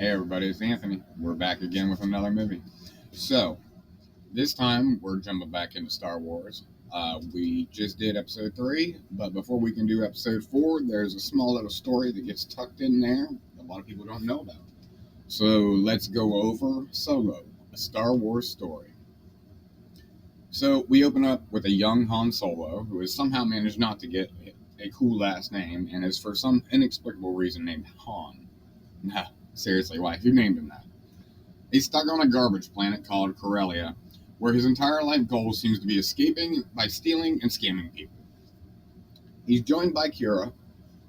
Hey everybody, it's Anthony. We're back again with another movie. So, this time we're jumping back into Star Wars. We just did episode 3, but before we can do episode 4, there's a small little story that gets tucked in there a lot of people don't know about. So, let's go over Solo, a Star Wars story. So, we open up with a young Han Solo who has somehow managed not to get a cool last name and is for some inexplicable reason named Han. Nah, seriously, why? Who named him that? He's stuck on a garbage planet called Corellia, where his entire life goal seems to be escaping by stealing and scamming people. He's joined by Kira,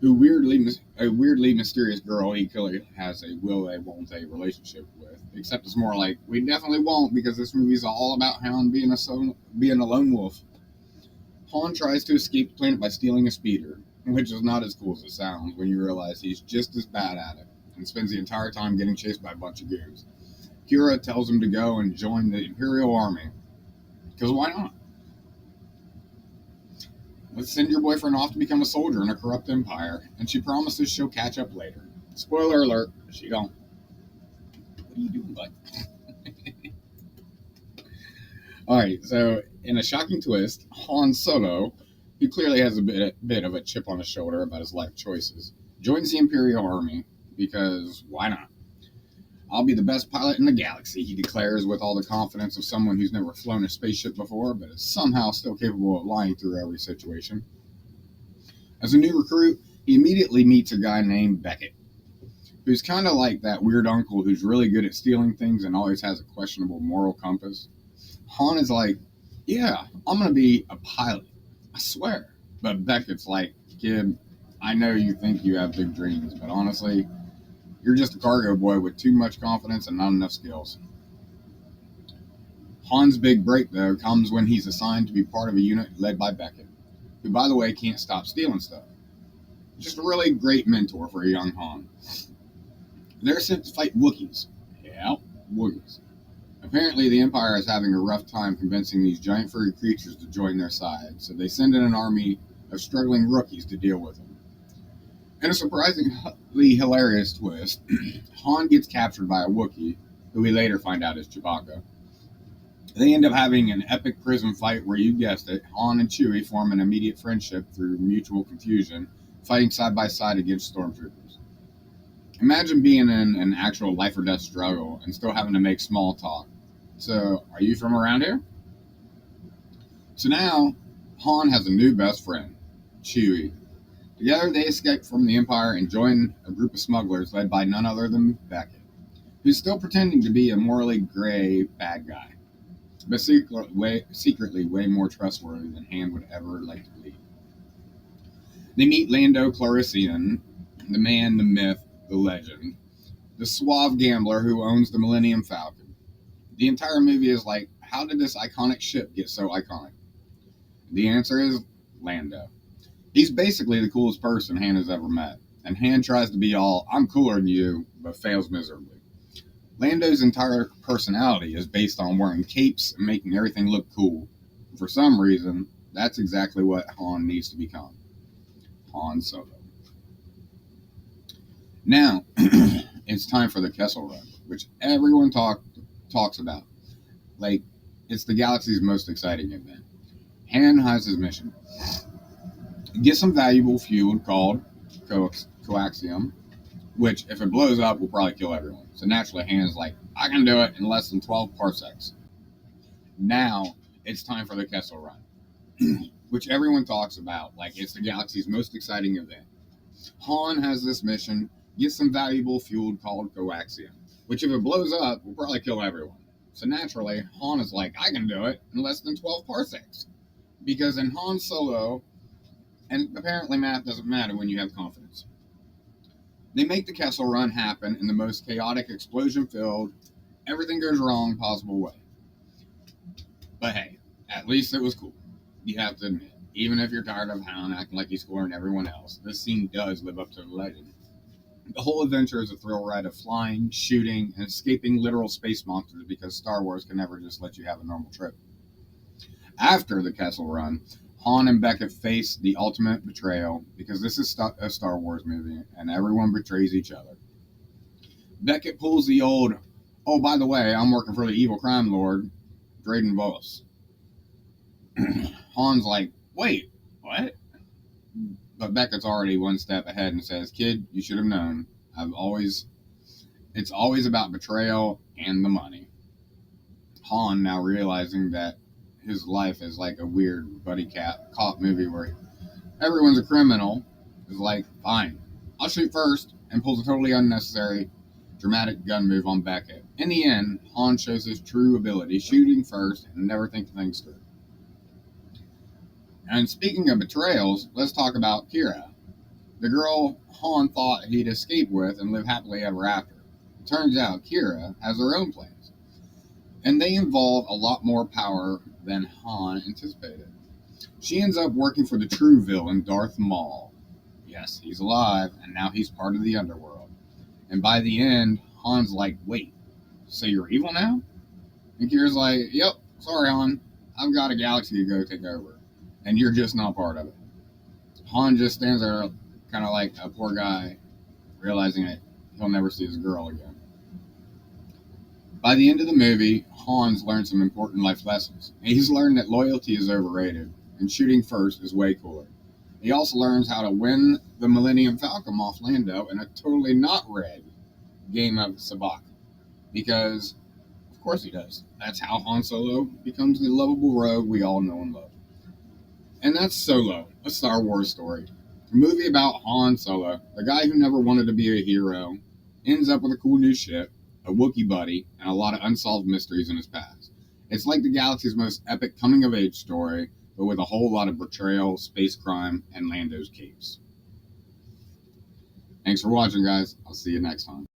who a weirdly mysterious girl he clearly has a will they won't they relationship with. Except it's more like we definitely won't because this movie's all about Han being a lone wolf. Han tries to escape the planet by stealing a speeder, which is not as cool as it sounds when you realize he's just as bad at it, and spends the entire time getting chased by a bunch of goons. Kira tells him to go and join the Imperial Army. Because why not? Let's send your boyfriend off to become a soldier in a corrupt empire, and she promises she'll catch up later. Spoiler alert, she don't. What are you doing, bud? Alright, so in a shocking twist, Han Solo, who clearly has a bit of a chip on his shoulder about his life choices, joins the Imperial Army because why not? I'll be the best pilot in the galaxy, he declares with all the confidence of someone who's never flown a spaceship before, but is somehow still capable of lying through every situation. As a new recruit, he immediately meets a guy named Beckett, who's kind of like that weird uncle who's really good at stealing things and always has a questionable moral compass. Han is like, yeah, I'm going to be a pilot, I swear. But Beckett's like, kid, I know you think you have big dreams, but honestly, you're just a cargo boy with too much confidence and not enough skills. Han's big break, though, comes when he's assigned to be part of a unit led by Beckett, who, by the way, can't stop stealing stuff. Just a really great mentor for a young Han. They're sent to fight Wookiees. Yeah, Wookiees. Apparently, the Empire is having a rough time convincing these giant furry creatures to join their side, so they send in an army of struggling rookies to deal with them. In a surprisingly hilarious twist, Han gets captured by a Wookiee, who we later find out is Chewbacca. They end up having an epic prison fight where, you guessed it, Han and Chewie form an immediate friendship through mutual confusion, fighting side by side against stormtroopers. Imagine being in an actual life or death struggle and still having to make small talk. So, are you from around here? So now, Han has a new best friend, Chewie. Together, they escape from the Empire and join a group of smugglers led by none other than Beckett, who's still pretending to be a morally gray bad guy, but secretly way more trustworthy than Han would ever like to believe. They meet Lando Calrissian, the man, the myth, the legend, the suave gambler who owns the Millennium Falcon. The entire movie is like, how did this iconic ship get so iconic? The answer is Lando. He's basically the coolest person Han has ever met, and Han tries to be all, I'm cooler than you, but fails miserably. Lando's entire personality is based on wearing capes and making everything look cool. For some reason, that's exactly what Han needs to become. Han Solo. Now, it's time for the Kessel Run, which everyone talks about. Like, it's the galaxy's most exciting event. Han has his mission. Get some valuable fuel called coaxium, which, if it blows up, will probably kill everyone. So naturally, Han's like, I can do it in less than 12 parsecs. Now, it's time for the Kessel Run, which everyone talks about, like it's the galaxy's most exciting event. Han has this mission, get some valuable fuel called coaxium, which if it blows up, will probably kill everyone. So naturally, Han is like, I can do it in less than 12 parsecs. Because in Han Solo, and apparently math doesn't matter when you have confidence, they make the Kessel Run happen in the most chaotic, explosion-filled, everything goes wrong possible way. But hey, at least it was cool. You have to admit, even if you're tired of Han acting like he's cooler than everyone else, this scene does live up to the legend. The whole adventure is a thrill ride of flying, shooting, and escaping literal space monsters because Star Wars can never just let you have a normal trip. After the Kessel Run, Han and Beckett face the ultimate betrayal because this is a Star Wars movie and everyone betrays each other. Beckett pulls the old, oh, by the way, I'm working for the evil crime lord, Drayden Voss. Han's like, wait, what? But Beckett's already one step ahead and says, kid, you should have known. It's always about betrayal and the money. Han, now realizing that his life is like a weird buddy cop movie where everyone's a criminal, is like, fine, I'll shoot first, and pulls a totally unnecessary dramatic gun move on Beckett. In the end, Han shows his true ability, shooting first and never thinking things through. And speaking of betrayals, let's talk about Qi'ra, the girl Han thought he'd escape with and live happily ever after. It turns out Qi'ra has her own plans, and they involve a lot more power than Han anticipated. She ends up working for the true villain, Darth Maul. Yes, he's alive, and now he's part of the underworld. And by the end, Han's like, wait, so you're evil now? And Qi'ra's like, yep, sorry, Han. I've got a galaxy to go take over, and you're just not part of it. Han just stands there kind of like a poor guy, realizing that he'll never see his girl again. By the end of the movie, Han's learned some important life lessons. He's learned that loyalty is overrated, and shooting first is way cooler. He also learns how to win the Millennium Falcon off Lando in a totally not red game of sabacc. Because, of course he does. That's how Han Solo becomes the lovable rogue we all know and love. And that's Solo, a Star Wars story. A movie about Han Solo, the guy who never wanted to be a hero, ends up with a cool new ship, a Wookiee buddy, and a lot of unsolved mysteries in his past. It's like the galaxy's most epic coming-of-age story, but with a whole lot of betrayal, space crime, and Lando's capes. Thanks for watching, guys. I'll see you next time.